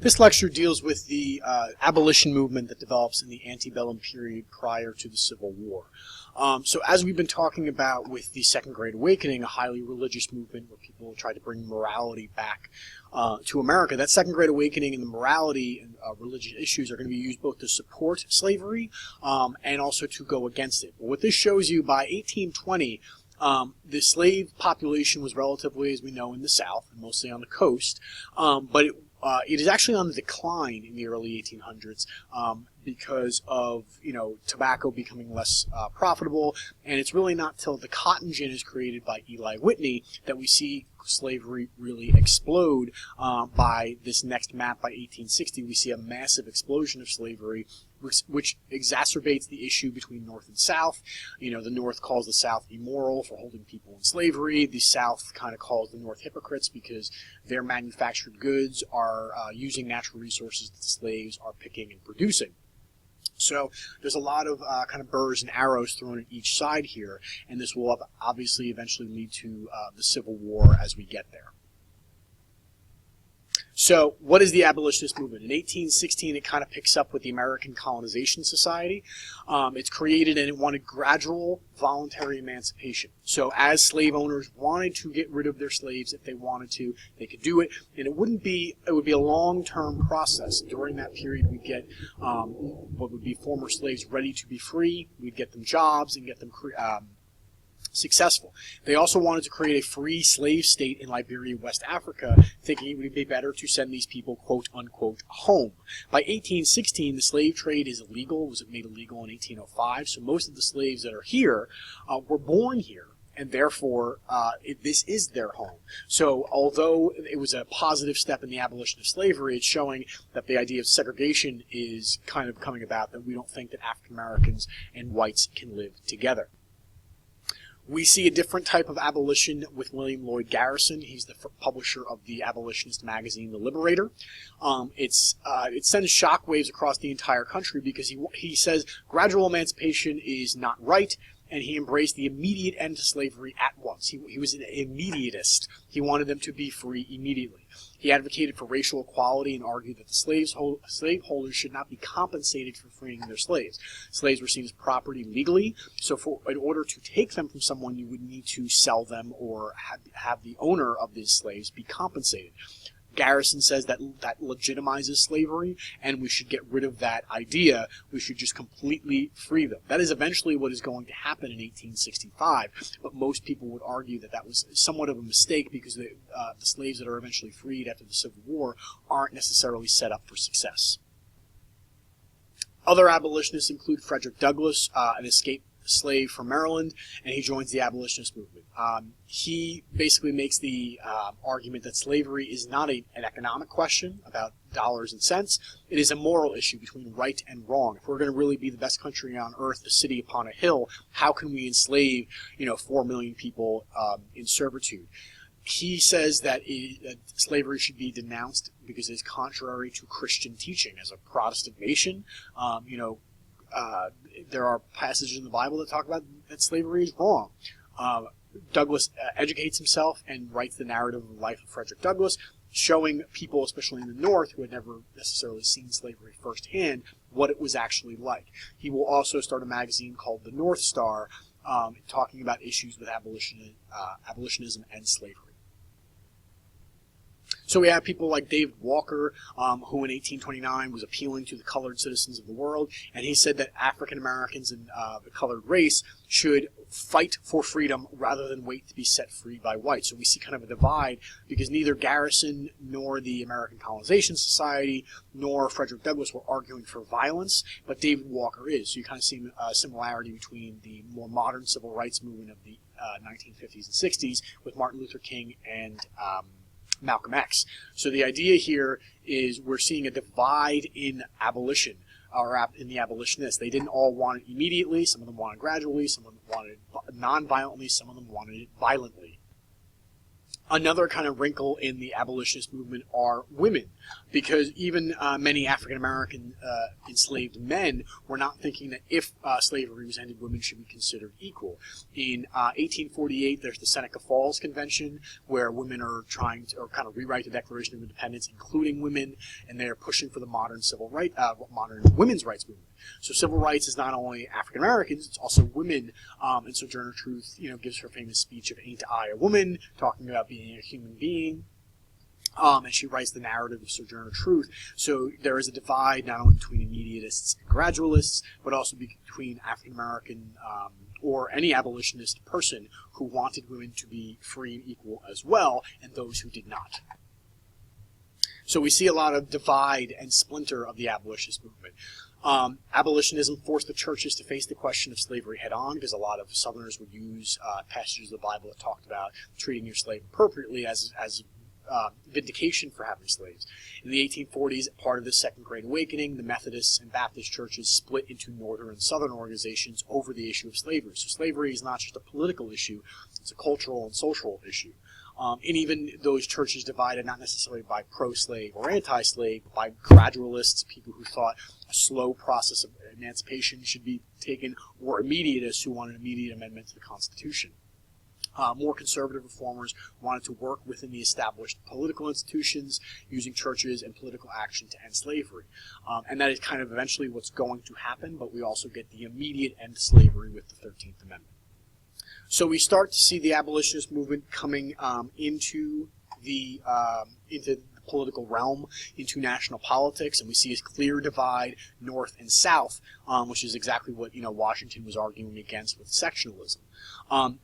This lecture deals with the abolition movement that develops in the antebellum period prior to the Civil War. So as we've been talking about with the Second Great Awakening, a highly religious movement where people try to bring morality back to America, that Second Great Awakening and the morality and religious issues are going to be used both to support slavery and also to go against it. What this shows you, by 1820, the slave population was relatively, as we know, in the South, and mostly on the coast, but it is actually on the decline in the early 1800s because of, tobacco becoming less profitable, and it's really not till the cotton gin is created by Eli Whitney that we see slavery really explode. By this next map, by 1860, we see a massive explosion of slavery, which exacerbates the issue between North and South. The North calls the South immoral for holding people in slavery. The South kind of calls the North hypocrites because their manufactured goods are using natural resources that the slaves are picking and producing. So there's a lot of kind of burrs and arrows thrown at each side here, and this will obviously eventually lead to the Civil War as we get there. So what is the abolitionist movement? In 1816, it kind of picks up with the American Colonization Society. It's created and it wanted gradual voluntary emancipation. So as slave owners wanted to get rid of their slaves, if they wanted to, they could do it. And it would be a long-term process. During that period, we'd get what would be former slaves ready to be free. We'd get them jobs and get them successful. They also wanted to create a free slave state in Liberia, West Africa, thinking it would be better to send these people, quote unquote, home. By 1816, the slave trade is illegal. It was made illegal in 1805, so most of the slaves that are here were born here, and therefore this is their home. So although it was a positive step in the abolition of slavery, it's showing that the idea of segregation is kind of coming about, that we don't think that African Americans and whites can live together. We see a different type of abolition with William Lloyd Garrison. He's the publisher of the abolitionist magazine, The Liberator. It sends shockwaves across the entire country because he says gradual emancipation is not right, and he embraced the immediate end to slavery at once. He was an immediatist. He wanted them to be free immediately. He advocated for racial equality and argued that the slaveholders should not be compensated for freeing their slaves. Slaves were seen as property legally, so in order to take them from someone, you would need to sell them or have the owner of these slaves be compensated. Garrison says that legitimizes slavery, and we should get rid of that idea. We should just completely free them. That is eventually what is going to happen in 1865, but most people would argue that that was somewhat of a mistake because the slaves that are eventually freed after the Civil War aren't necessarily set up for success. Other abolitionists include Frederick Douglass, an escaped slave from Maryland, and he joins the abolitionist movement. He basically makes the argument that slavery is not an economic question about dollars and cents. It is a moral issue between right and wrong. If we're going to really be the best country on earth, the city upon a hill, how can we enslave 4 million people in servitude? He says that slavery should be denounced because it is contrary to Christian teaching. As a Protestant nation, there are passages in the Bible that talk about that slavery is wrong. Douglass educates himself and writes the narrative of the life of Frederick Douglass, showing people, especially in the North, who had never necessarily seen slavery firsthand, what it was actually like. He will also start a magazine called The North Star, talking about issues with abolitionism and slavery. So we have people like David Walker, who in 1829 was appealing to the colored citizens of the world, and he said that African Americans and the colored race should fight for freedom rather than wait to be set free by whites. So we see kind of a divide because neither Garrison nor the American Colonization Society nor Frederick Douglass were arguing for violence, but David Walker is. So you kind of see a similarity between the more modern civil rights movement of the 1950s and 60s with Martin Luther King and Malcolm X. So the idea here is we're seeing a divide in abolition, or in the abolitionists. They didn't all want it immediately. Some of them wanted it gradually. Some of them wanted it non-violently. Some of them wanted it violently. Another kind of wrinkle in the abolitionist movement are women, because even many African American enslaved men were not thinking that if slavery was ended, women should be considered equal. In 1848, there's the Seneca Falls Convention, where women are trying to kind of rewrite the Declaration of Independence, including women, and they're pushing for the modern modern women's rights movement. So civil rights is not only African Americans, it's also women. And Sojourner Truth, gives her famous speech of "Ain't I a Woman," talking about being a human being. And she writes the narrative of Sojourner Truth. So there is a divide not only between immediatists and gradualists, but also between African American or any abolitionist person who wanted women to be free and equal as well, and those who did not. So we see a lot of divide and splinter of the abolitionist movement. Abolitionism forced the churches to face the question of slavery head-on, because a lot of Southerners would use passages of the Bible that talked about treating your slave appropriately as vindication for having slaves. In the 1840s, part of the Second Great Awakening, the Methodists and Baptist churches split into Northern and Southern organizations over the issue of slavery. So slavery is not just a political issue, it's a cultural and social issue. And even those churches divided not necessarily by pro-slave or anti-slave, but by gradualists, people who thought a slow process of emancipation should be taken, or immediatists who wanted an immediate amendment to the Constitution. More conservative reformers wanted to work within the established political institutions, using churches and political action to end slavery. And that is kind of eventually what's going to happen, but we also get the immediate end to slavery with the 13th Amendment. So we start to see the abolitionist movement coming into the political realm, into national politics, and we see a clear divide north and south, which is exactly what Washington was arguing against with sectionalism.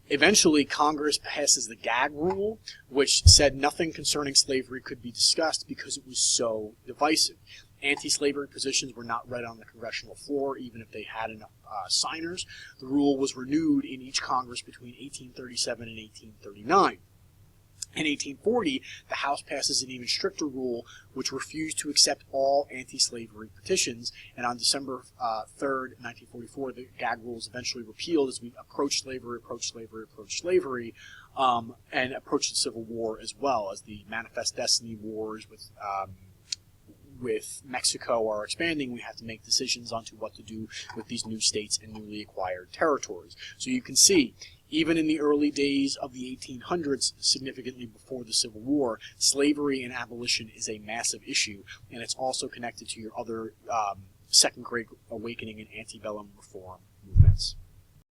Eventually, Congress passes the gag rule, which said nothing concerning slavery could be discussed because it was so divisive. Anti-slavery positions were not read on the congressional floor, even if they had enough signers. The rule was renewed in each Congress between 1837 and 1839. In 1840, the House passes an even stricter rule, which refused to accept all anti-slavery petitions, and on December 3rd, 1944, the gag rule is eventually repealed as we approach slavery, and approach the Civil War as well, as the Manifest Destiny wars with Mexico are expanding. We have to make decisions on to what to do with these new states and newly acquired territories. So you can see, even in the early days of the 1800s, significantly before the Civil War, slavery and abolition is a massive issue, and it's also connected to your other Second Great Awakening and antebellum reform movements.